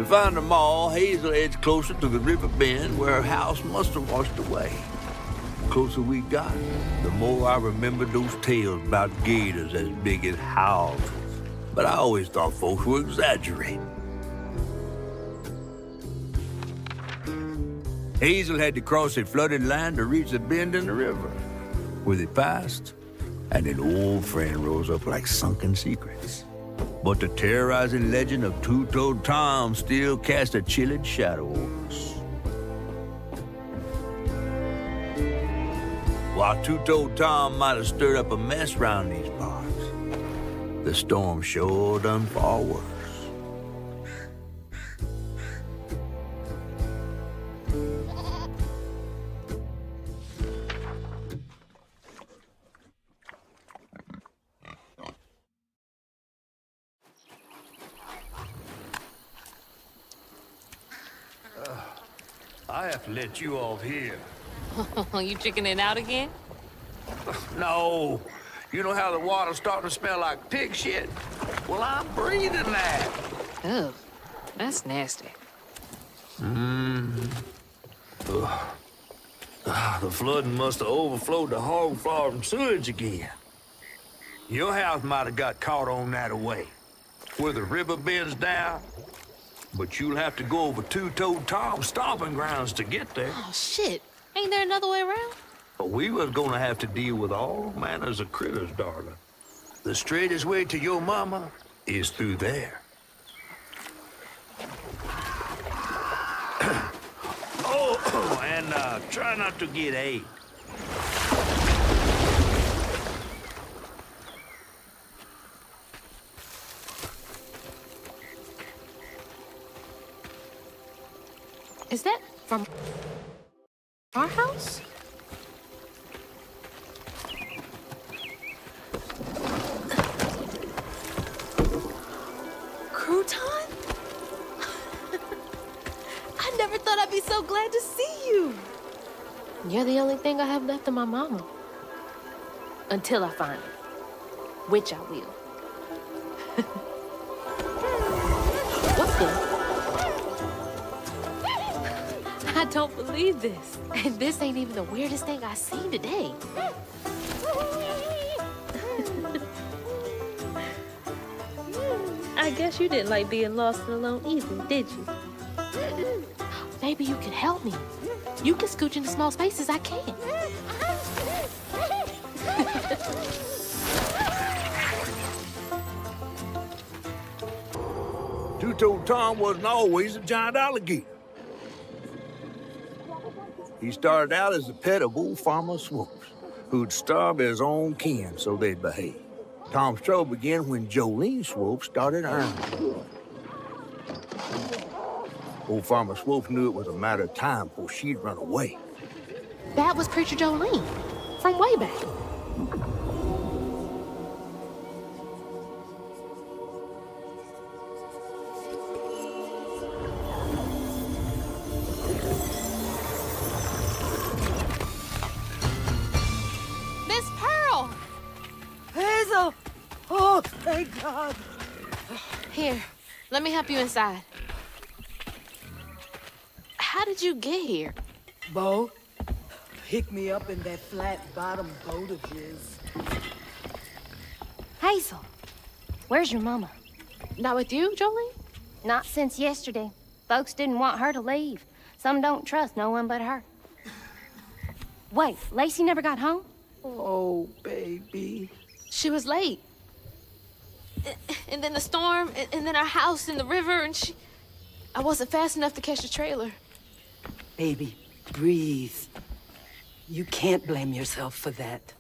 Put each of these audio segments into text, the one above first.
To find them all, Hazel edged closer to the river bend where her house must have washed away. The closer we got, the more I remembered those tales about gators as big as houses. But I always thought folks were exaggerating. Hazel had to cross a flooded land to reach the bend in the river, where they passed, and an old friend rose up like sunken secrets. But the terrorizing legend of Two-Toed Tom still cast a chilling shadow over us. While Two-Toed Tom might have stirred up a mess round these parts, the storm sure done far worse. I have to let you off here. You chickening out again? No. You know how the water's starting to smell like pig shit? Well, I'm breathing that. Ugh, that's nasty. The flooding must have overflowed the hog farm sewage again. Your house might have got caught on that away, where the river bends down. But you'll have to go over Two-Toed Tom's stomping grounds to get there. Oh, shit. Ain't there another way around? But we was gonna have to deal with all manners of critters, darling. The straightest way to your mama is through there. Oh, and try not to get ate. Is that from our house? Crouton? I never thought I'd be so glad to see you. You're the only thing I have left of my mama. Until I find her. Which I will. What's this? I don't believe this. And this ain't even the weirdest thing I've seen today. I guess you didn't like being lost and alone either, did you? Maybe you can help me. You can scooch into small spaces I can't. Two-Toed Tom wasn't always a giant alligator. He started out as the pet of old Farmer Swoops, who'd starve his own kin so they'd behave. Tom's trouble began when Jolene Swope started earning. Old Farmer Swope knew it was a matter of time before she'd run away. That was Preacher Jolene, from way back. Miss Pearl! Hazel! Oh, thank God. Here, let me help you inside. How did you get here? Bo, pick me up in that flat-bottom boat of his. Hazel, where's your mama? Not with you, Jolene? Not since yesterday. Folks didn't want her to leave. Some don't trust no one but her. Wait, Lacey never got home? Oh, baby. She was late. And then the storm, and then our house in the river, and I wasn't fast enough to catch the trailer. Baby, breathe. You can't blame yourself for that.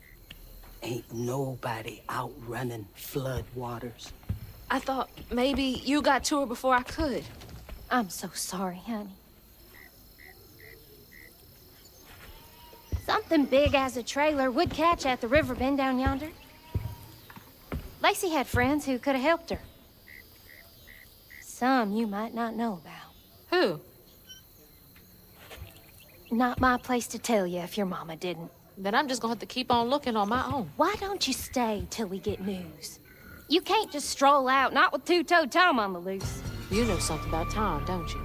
Ain't nobody outrunning flood waters. I thought maybe you got to her before I could. I'm so sorry, honey. Something big as a trailer would catch at the river bend down yonder. Lacey had friends who could have helped her. Some you might not know about. Who? Not my place to tell you if your mama didn't. Then I'm just gonna have to keep on looking on my own. Why don't you stay till we get news? You can't just stroll out, not with Two-Toed Tom on the loose. You know something about Tom, don't you?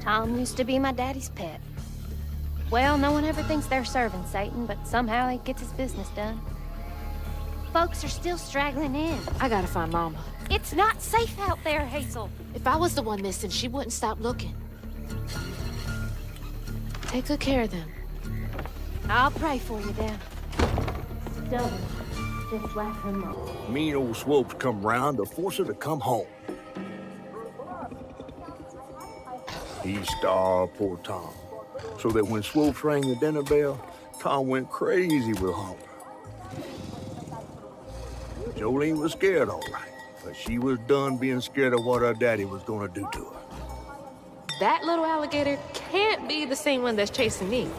Tom used to be my daddy's pet. Well, no one ever thinks they're serving Satan, but somehow he gets his business done. Folks are still straggling in. I gotta find Mama. It's not safe out there, Hazel. If I was the one missing, she wouldn't stop looking. Take good care of them. I'll pray for you, Dan. Stubborn, just like her mom. Mean old Swopes come round to force her to come home. He starved poor Tom, so that when Swopes rang the dinner bell, Tom went crazy with hunger. Jolene was scared, all right, but she was done being scared of what her daddy was gonna do to her. That little alligator can't be the same one that's chasing me.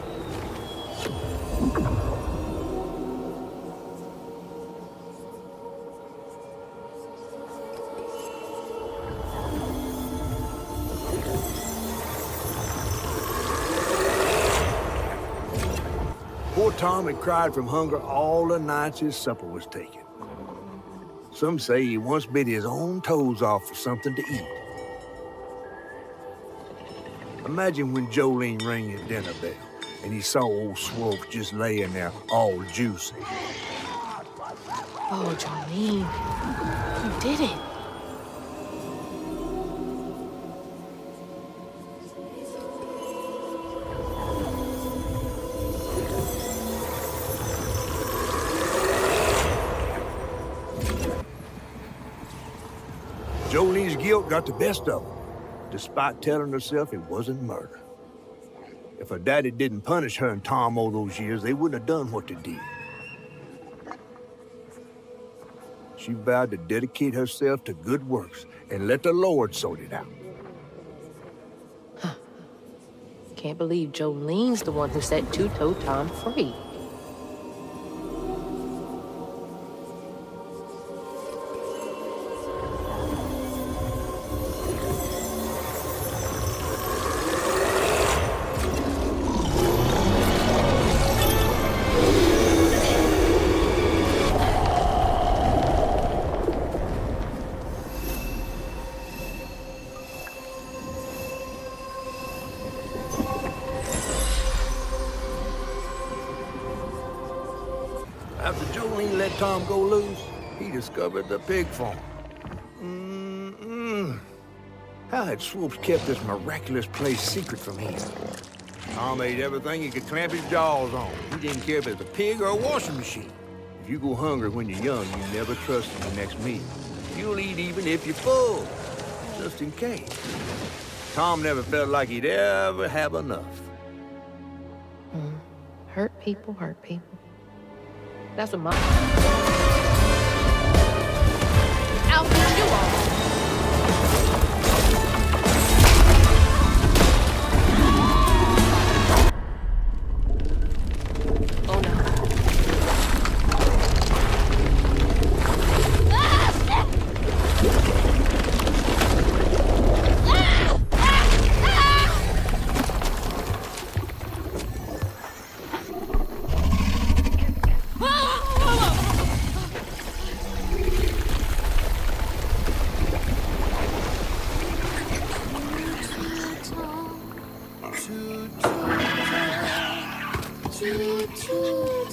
Poor Tom had cried from hunger all the nights his supper was taken. Some say he once bit his own toes off for something to eat. Imagine when Jolene rang his dinner bell and he saw old Swopes just laying there all juicy. Oh, Jolene, you did it. Jolene's guilt got the best of her, despite telling herself it wasn't murder. If her daddy didn't punish her and Tom all those years, they wouldn't have done what they did. She vowed to dedicate herself to good works and let the Lord sort it out. Can't believe Jolene's the one who set Two-Toe Tom free. After Jolene let Tom go loose, he discovered the pig farm. How had Swopes kept this miraculous place secret from him? Tom ate everything he could clamp his jaws on. He didn't care if it was a pig or a washing machine. If you go hungry when you're young, you never trust in the next meal. You'll eat even if you're full, just in case. Tom never felt like he'd ever have enough. Hurt people, hurt people. That's what my... Alfie, you are. Oh, no.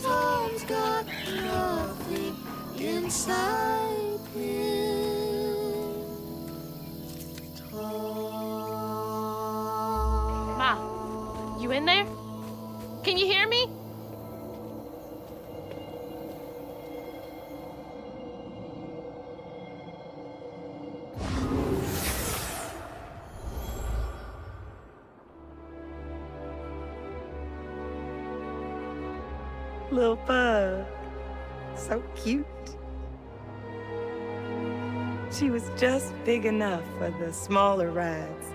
Tom's got nothing inside him. Ma, you in there? Can you hear me? Little bug. So cute. She was just big enough for the smaller rides.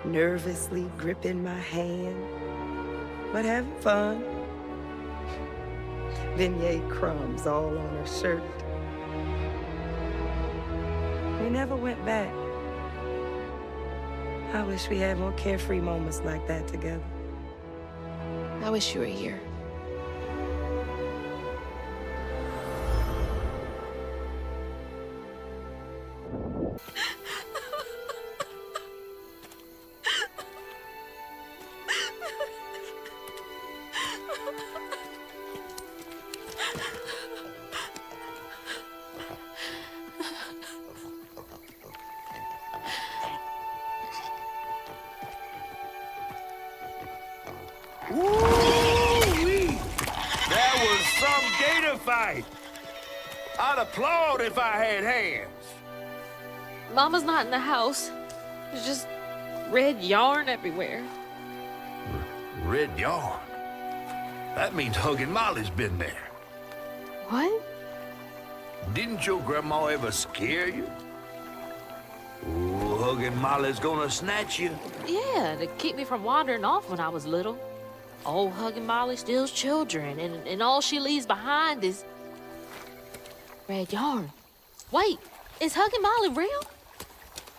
Nervously gripping my hand, but having fun. Beignet crumbs all on her shirt. We never went back. I wish we had more carefree moments like that together. I wish you were here. Woo-wee! That was some gator fight. I'd applaud if I had hands. Mama's not in the house. There's just red yarn everywhere. Red yarn? That means Huggin' Molly's been there. What? Didn't your grandma ever scare you? Oh, Huggin' Molly's gonna snatch you. Yeah, to keep me from wandering off when I was little. Old Huggin' Molly steals children, and all she leaves behind is red yarn. Wait, is Huggin' Molly real?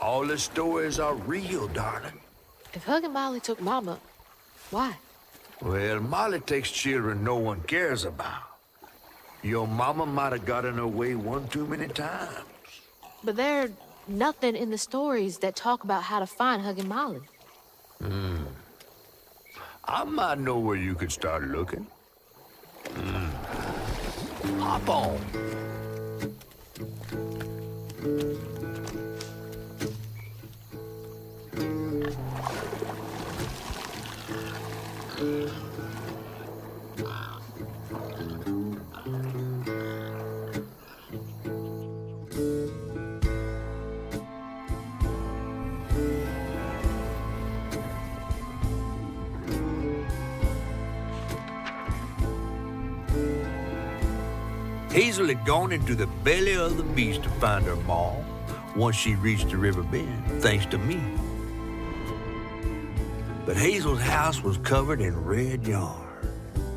All the stories are real, darling. If Huggin' Molly took Mama, why? Well, Molly takes children no one cares about. Your mama might have gotten her way one too many times. But there's nothing in the stories that talk about how to find Huggin' Molly. I might know where you could start looking. Hop on. Hazel had gone into the belly of the beast to find her ma once she reached the river bend, thanks to me. But Hazel's house was covered in red yarn,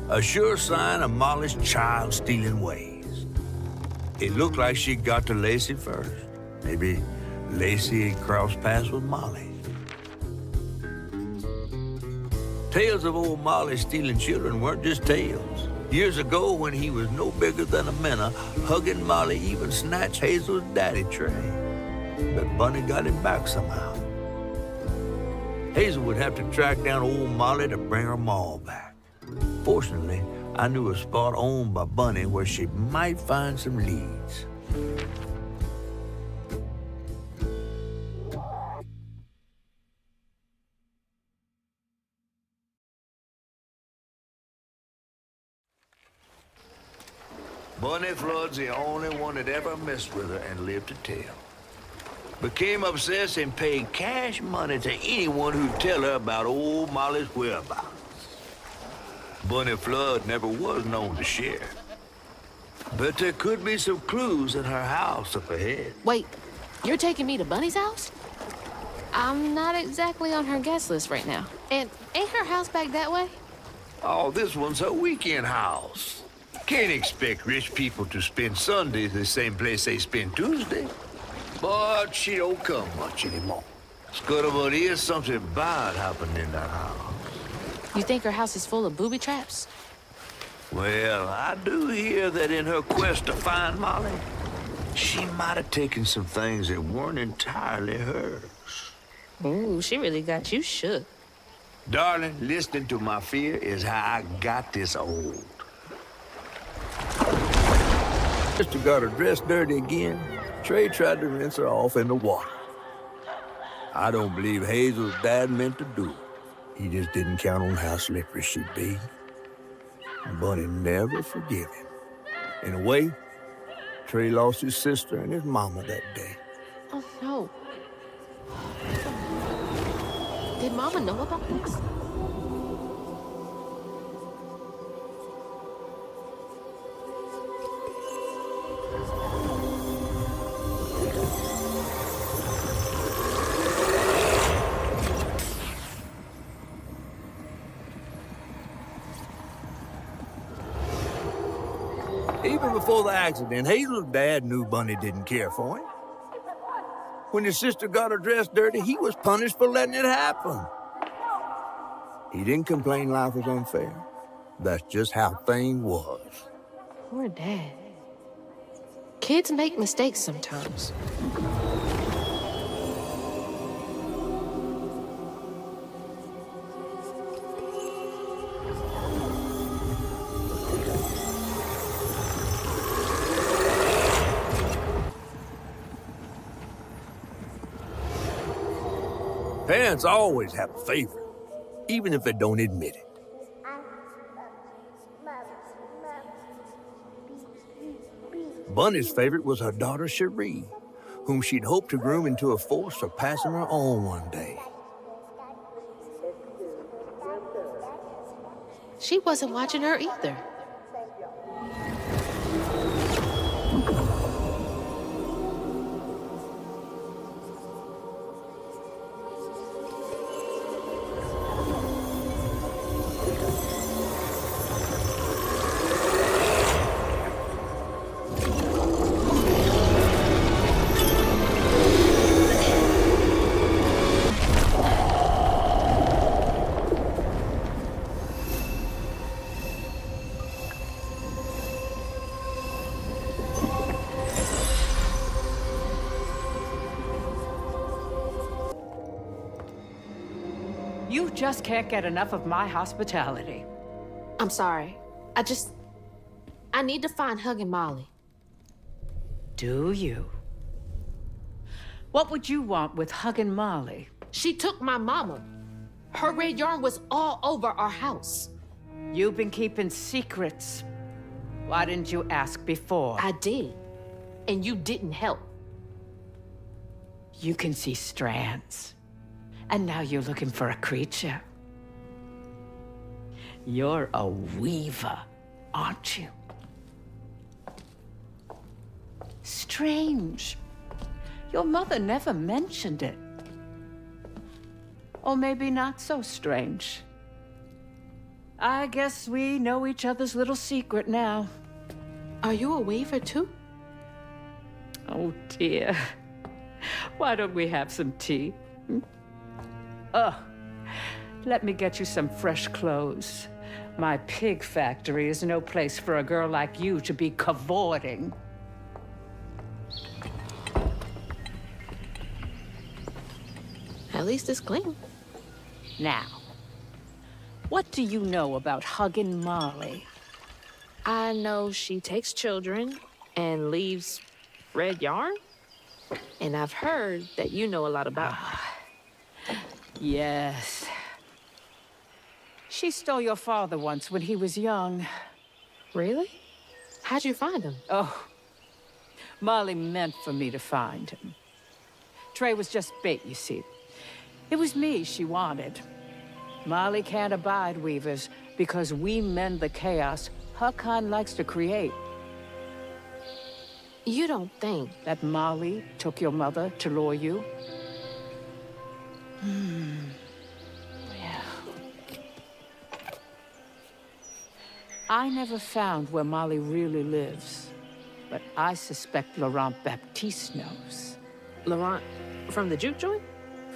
a sure sign of Molly's child-stealing ways. It looked like she got to Lacey first. Maybe Lacey had crossed paths with Molly. Tales of old Molly stealing children weren't just tales. Years ago, when he was no bigger than a minnow, Huggin' Molly even snatched Hazel's daddy, Trey. But Bunny got him back somehow. Hazel would have to track down old Molly to bring her ma back. Fortunately, I knew a spot owned by Bunny where she might find some leads. Bunny Flood's the only one that ever messed with her and lived to tell. Became obsessed and paid cash money to anyone who'd tell her about old Molly's whereabouts. Bunny Flood never was known to share. But there could be some clues in her house up ahead. Wait, you're taking me to Bunny's house? I'm not exactly on her guest list right now. And ain't her house back that way? Oh, this one's her weekend house. Can't expect rich people to spend Sundays the same place they spend Tuesday. But she don't come much anymore. Scuttlebutt is something bad happened in that house. You think her house is full of booby traps? Well, I do hear that in her quest to find Molly, she might have taken some things that weren't entirely hers. Ooh, she really got you shook. Darling, listening to my fear is how I got this old. Sister got her dressed dirty again. Trey tried to rinse her off in the water. I don't believe Hazel's dad meant to do it. He just didn't count on how slippery she'd be. Bunny never forgave him. In a way, Trey lost his sister and his mama that day. Oh, no. Did Mama know about this? Even before the accident, Hazel's dad knew Bunny didn't care for him. When his sister got her dress dirty, he was punished for letting it happen. He didn't complain life was unfair. That's just how things was. Poor Dad. Kids make mistakes sometimes. Parents always have a favorite, even if they don't admit it. Bunny's favorite was her daughter Cherie, whom she'd hoped to groom into a force surpassing her own one day. She wasn't watching her either. You just can't get enough of my hospitality. I'm sorry. I need to find Huggin' Molly. Do you? What would you want with Huggin' Molly? She took my mama. Her red yarn was all over our house. You've been keeping secrets. Why didn't you ask before? I did. And you didn't help. You can see strands. And now you're looking for a creature. You're a weaver, aren't you? Strange. Your mother never mentioned it. Or maybe not so strange. I guess we know each other's little secret now. Are you a weaver too? Oh, dear. Why don't we have some tea? Let me get you some fresh clothes. My pig factory is no place for a girl like you to be cavorting. At least it's clean. Now, what do you know about Huggin' Molly? I know she takes children and leaves red yarn. And I've heard that you know a lot about her. Yes. She stole your father once when he was young. Really? How'd you find him? Oh, Molly meant for me to find him. Trey was just bait, you see. It was me she wanted. Molly can't abide weavers because we mend the chaos her kind likes to create. You don't think That Molly took your mother to lure you? Yeah. I never found where Molly really lives, but I suspect Laurent Baptiste knows. Laurent from the juke joint?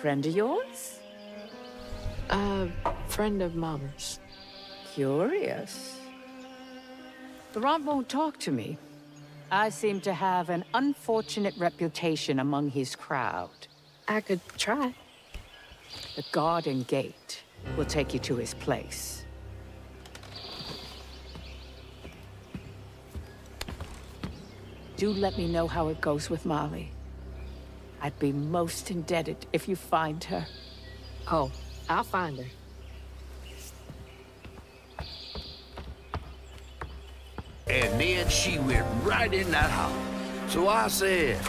Friend of yours? Friend of Mama's. Curious. Laurent won't talk to me. I seem to have an unfortunate reputation among his crowd. I could try. The garden gate will take you to his place. Do let me know how it goes with Molly. I'd be most indebted if you find her. Oh, I'll find her. And then she went right in that house. So I said,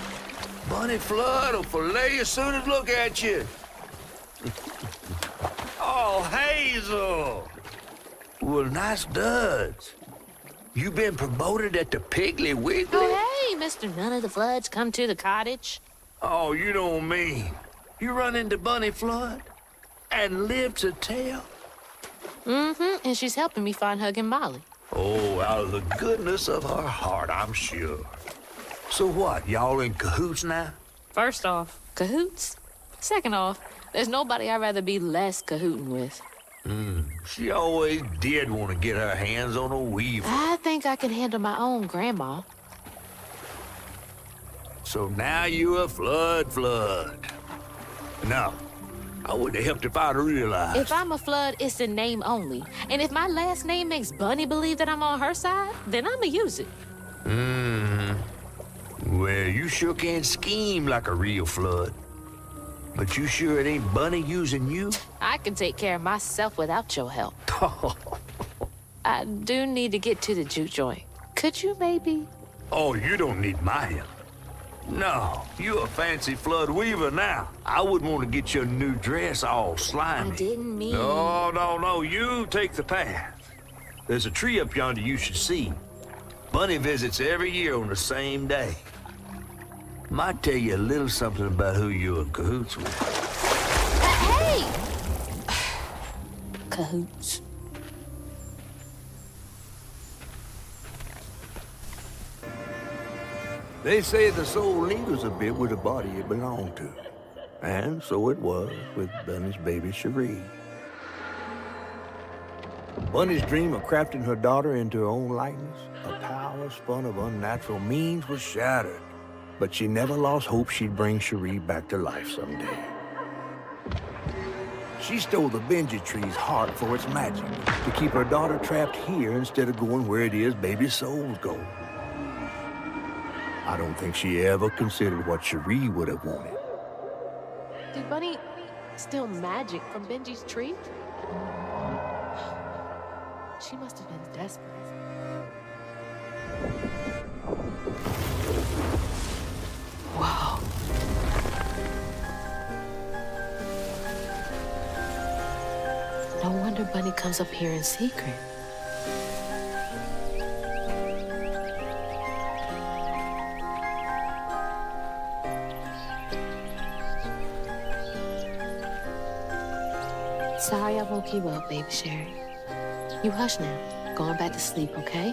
Bunny Flood will fillet you as soon as look at you. Oh, Hazel. Well, nice duds. You been promoted at the Piggly Wiggly? Oh, hey, Mr. None of the Floods, come to the cottage. Oh, you don't mean. You run into Bunny Flood and live to tell? Mm-hmm, and she's helping me find Huggin' Molly. Oh, out of the goodness of her heart, I'm sure. So what, y'all in cahoots now? First off, cahoots. Second off, there's nobody I'd rather be less cahooting with. She always did want to get her hands on a weaver. I think I can handle my own grandma. So now you a flood. No, I wouldn't have helped if I'd realized. If I'm a Flood, it's in name only. And if my last name makes Bunny believe that I'm on her side, then I'ma use it. Well, you sure can scheme like a real flood. But you sure it ain't Bunny using you? I can take care of myself without your help. I do need to get to the juke joint. Could you maybe Oh, you don't need my help. No, you a fancy flood weaver now. I wouldn't want to get your new dress all slimy. I didn't mean... No, you take the path. There's a tree up yonder you should see. Bunny visits every year on the same day. Might tell you a little something about who you're in cahoots with. Hey! Cahoots. They say the soul lingers a bit with the body it belonged to. And so it was with Bunny's baby Cherie. Bunny's dream of crafting her daughter into her own likeness, a power spun of unnatural means, was shattered. But she never lost hope she'd bring Cherie back to life someday. She stole the Benji tree's heart for its magic, to keep her daughter trapped here instead of going where it is baby souls go. I don't think she ever considered what Cherie would have wanted. Did Bunny steal magic from Benji's tree? She must have been desperate. Whoa. No wonder Bunny comes up here in secret. Sorry I woke you up, baby Sherry. You hush now. Going back to sleep, okay?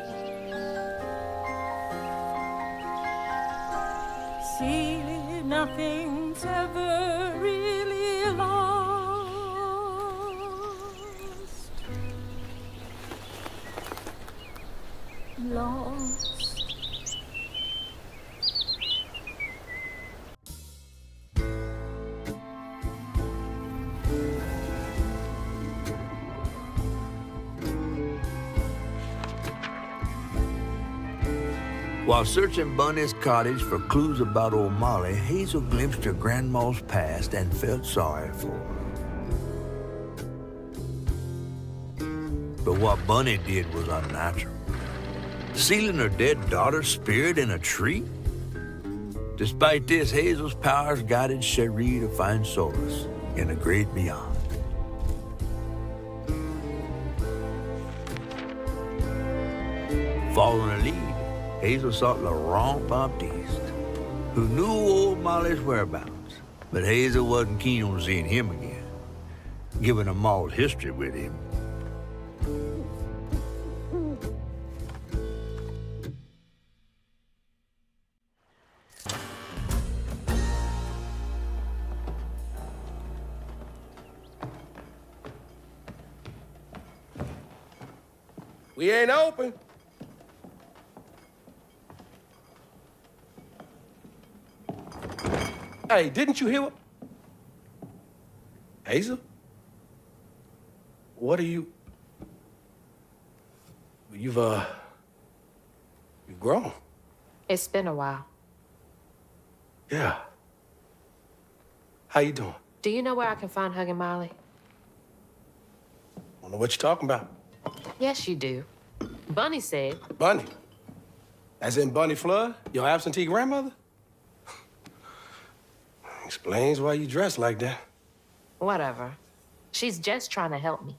See, nothing's ever really lost. Lost. While searching Bunny's cottage for clues about old Molly, Hazel glimpsed her grandma's past and felt sorry for her. But what Bunny did was unnatural. Sealing her dead daughter's spirit in a tree? Despite this, Hazel's powers guided Cherie to find solace in the great beyond. Following her lead, Hazel sought Laurent Baptiste, who knew old Molly's whereabouts, but Hazel wasn't keen on seeing him again, given her mauled history with him. We ain't open. Hey, didn't you hear what? Hazel? What are you? You've grown. It's been a while. Yeah. How you doing? Do you know where I can find Huggin' Molly? Don't know what you're talking about. Yes, you do. Bunny said. Bunny? As in Bunny Flood, your absentee grandmother? Explains why you dress like that. Whatever. She's just trying to help me.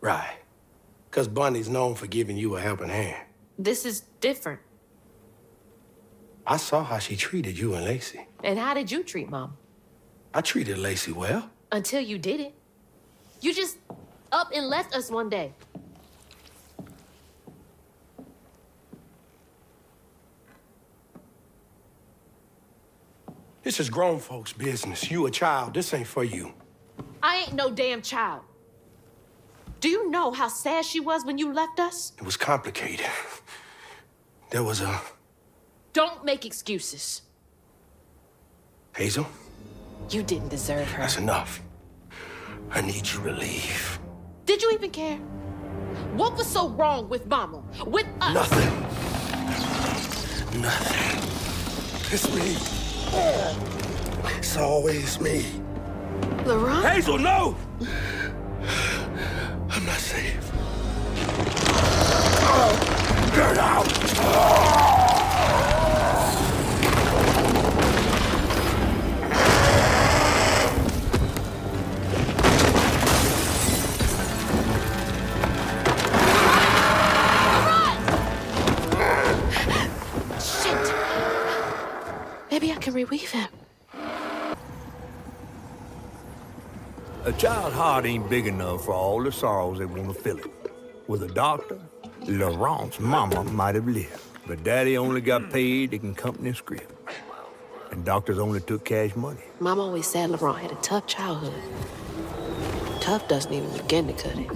Right. Because Bunny's known for giving you a helping hand. This is different. I saw how she treated you and Lacey. And how did you treat Mom? I treated Lacey well. Until you didn't. You just up and left us one day. This is grown folks' business. You a child. This ain't for you. I ain't no damn child. Do you know how sad she was when you left us? It was complicated. There was a... Don't make excuses. Hazel, You didn't deserve her. that's enough. I need you to leave. Did you even care? What was so wrong with Mama? With us? Nothing. Nothing. It's me. It's always me. Laurent? Hazel, no! I'm not safe. Get out! Maybe I can reweave him. A child's heart ain't big enough for all the sorrows that want to fill it. With a doctor, Laurent's mama might have lived, but Daddy only got paid to accompany script. And doctors only took cash money. Mom always said Laurent had a tough childhood. Tough doesn't even begin to cut it.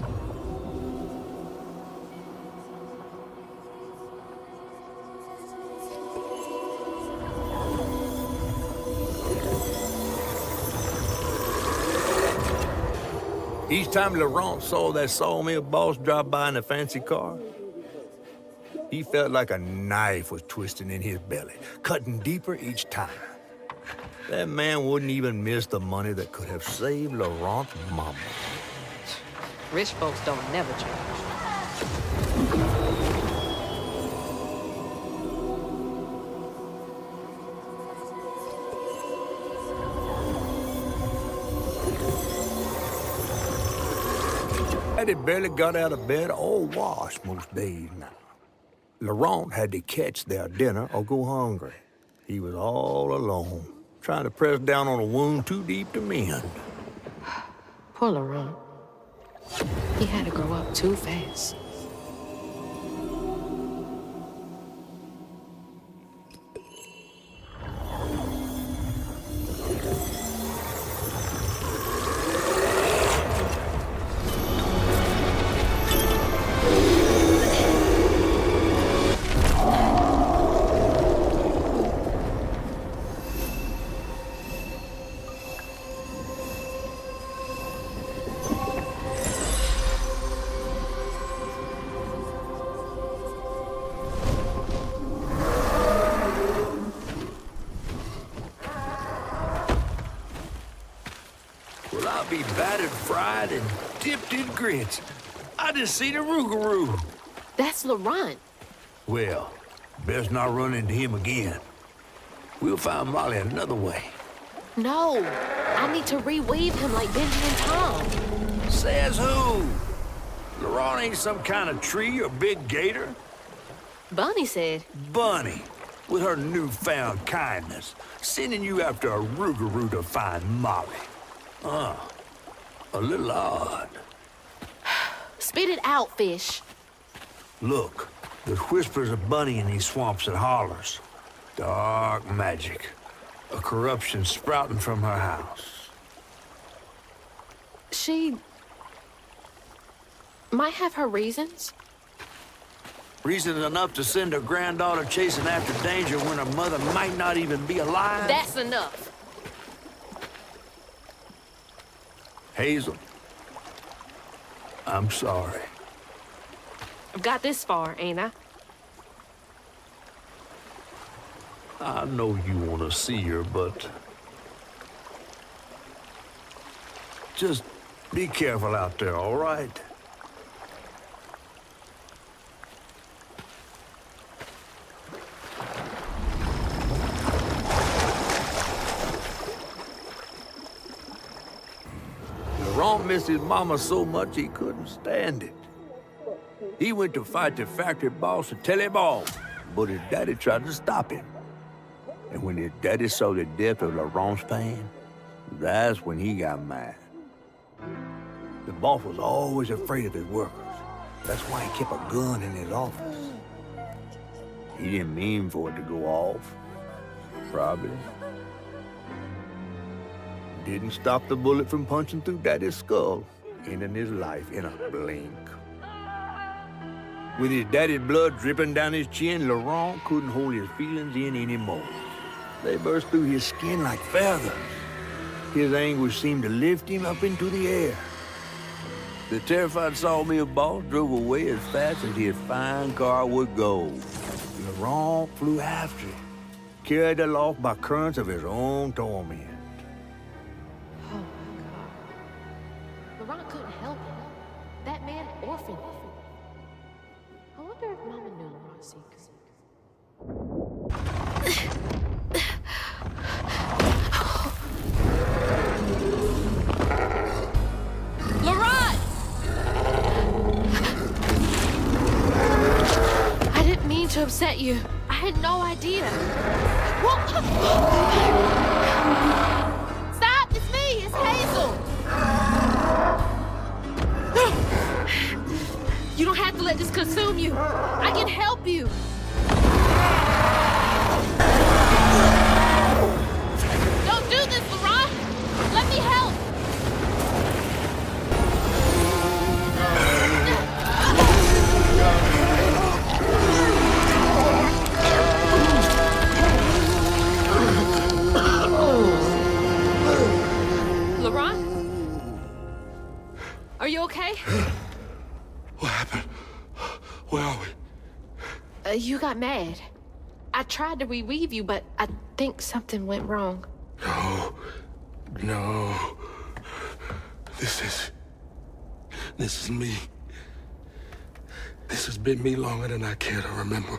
Each time Laurent saw that sawmill boss drive by in a fancy car, he felt like a knife was twisting in his belly, cutting deeper each time. That man wouldn't even miss the money that could have saved Laurent's mama. Rich folks don't never change. Daddy barely got out of bed or washed most days now. Laurent had to catch their dinner or go hungry. He was all alone, trying to press down on a wound too deep to mend. Poor Laurent. He had to grow up too fast. Well, I'll be battered, fried, and dipped in grits. I just seen a Rougarou. That's Laurent. Well, best not run into him again. We'll find Molly another way. No, I need to reweave him like Benji and Tom. Says who? Laurent ain't some kind of tree or big gator. Bunny said, Bunny, with her newfound kindness, sending you after a Rougarou to find Molly. A little odd. spit it out, fish. Look, there's whispers of Bunny in these swamps and hollers. Dark magic. A corruption sprouting from her house. She might have her reasons. Reasons enough to send her granddaughter chasing after danger when her mother might not even be alive? That's enough. Hazel, I'm sorry. I've got this far, ain't I? I know you want to see her, but just be careful out there, all right? Laurent missed his mama so much he couldn't stand it. He went to fight the factory boss to tell him off, but his daddy tried to stop him. And when his daddy saw the depth of Laurent's pain, that's when he got mad. The boss was always afraid of his workers. That's why he kept a gun in his office. He didn't mean for it to go off. Probably. Didn't stop the bullet from punching through Daddy's skull, ending his life in a blink. With his daddy's blood dripping down his chin, Laurent couldn't hold his feelings in anymore. They burst through his skin like feathers. His anguish seemed to lift him up into the air. The terrified sawmill boss drove away as fast as his fine car would go. Laurent flew after it, carried aloft by currents of his own torment. Oh my God. Laurent couldn't help it. That man orphaned him. I wonder if Mama knew Laurent's secrets. Laurent! I didn't mean to upset you. I had no idea. Stop! It's me! It's Hazel! You don't have to let this consume you. I can help you. Don't do this, Laurent! Let me help! Laurent? Are you okay? What happened? Where are we? You got mad. I tried to reweave you, but I think something went wrong. No. This is me. This has been me longer than I care to remember.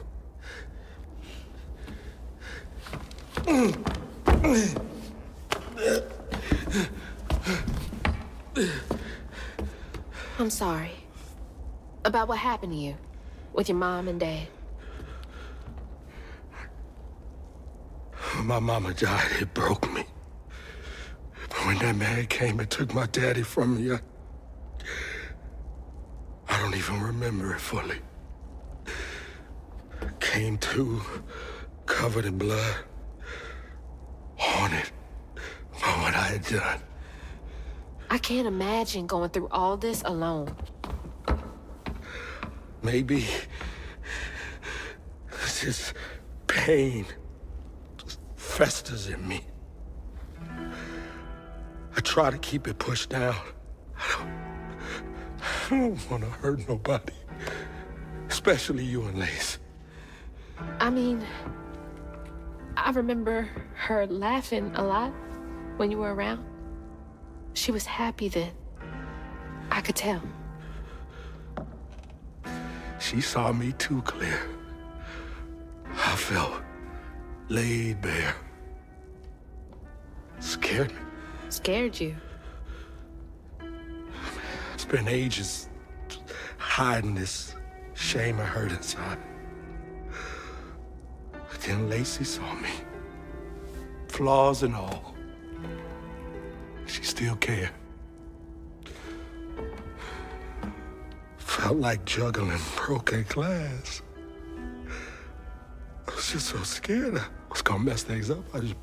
I'm sorry. About what happened to you with your mom and dad. My mama died. It broke me. But when that man came and took my daddy from me, I don't even remember it fully. Came to, covered in blood, haunted by what I had done. I can't imagine going through all this alone. Maybe this pain just festers in me. I try to keep it pushed down. I don't want to hurt nobody, especially you and Lace. I mean, I remember her laughing a lot when you were around. She was happy then. I could tell. She saw me too clear. I felt laid bare. Scared me. Scared you? Spent ages hiding this shame and hurt inside. But then Lacey saw me. Flaws and all. She still cared. Felt like juggling broken glass. I was just so scared I was gonna mess things up. I just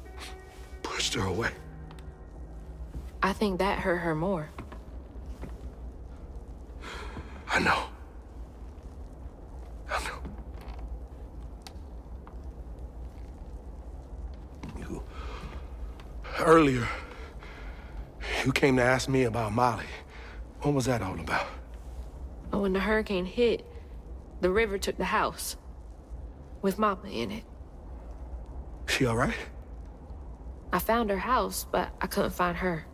pushed her away. I think that hurt her more. I know. I know. Earlier, you came to ask me about Molly. What was that all about? When the hurricane hit, the river took the house with Mama in it. She all right? I found her house, but I couldn't find her.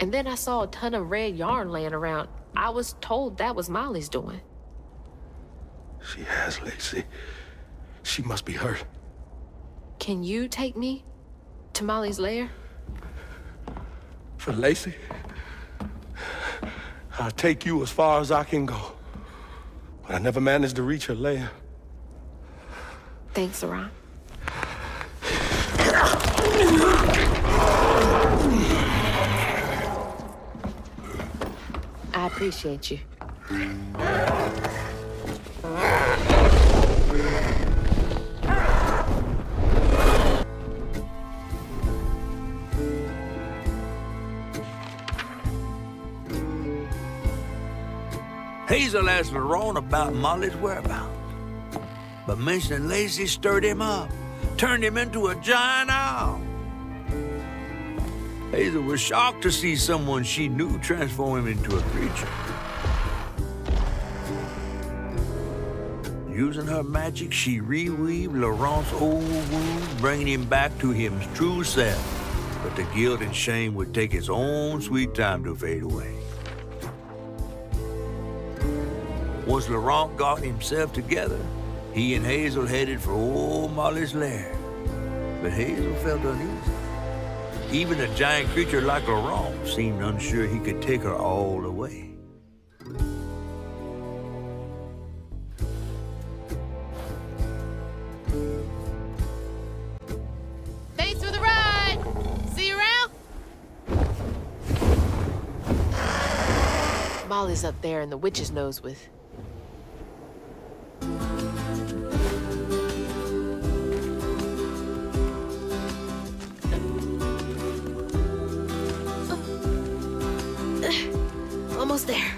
And then I saw a ton of red yarn laying around. I was told that was Molly's doing. She has, Lacey. She must be hurt. Can you take me to Molly's lair? For Lacey, I'll take you as far as I can go. But I never managed to reach her lair. Thanks, Laurent. I appreciate you. Hazel asked Laurent about Molly's whereabouts. But mentioning Lacey stirred him up, turned him into a giant owl. Hazel was shocked to see someone she knew transform him into a creature. Using her magic, she reweaved Laurent's old wound, bringing him back to his true self. But the guilt and shame would take its own sweet time to fade away. Once Laurent got himself together, he and Hazel headed for old Molly's lair. But Hazel felt uneasy. Even a giant creature like Laurent seemed unsure he could take her all the way. Molly's up there in the witch's nose with. Almost there.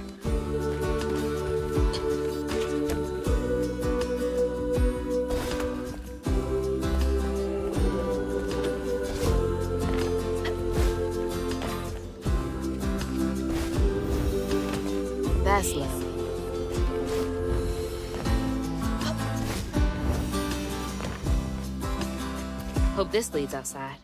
That's lovely. Hope this leads outside.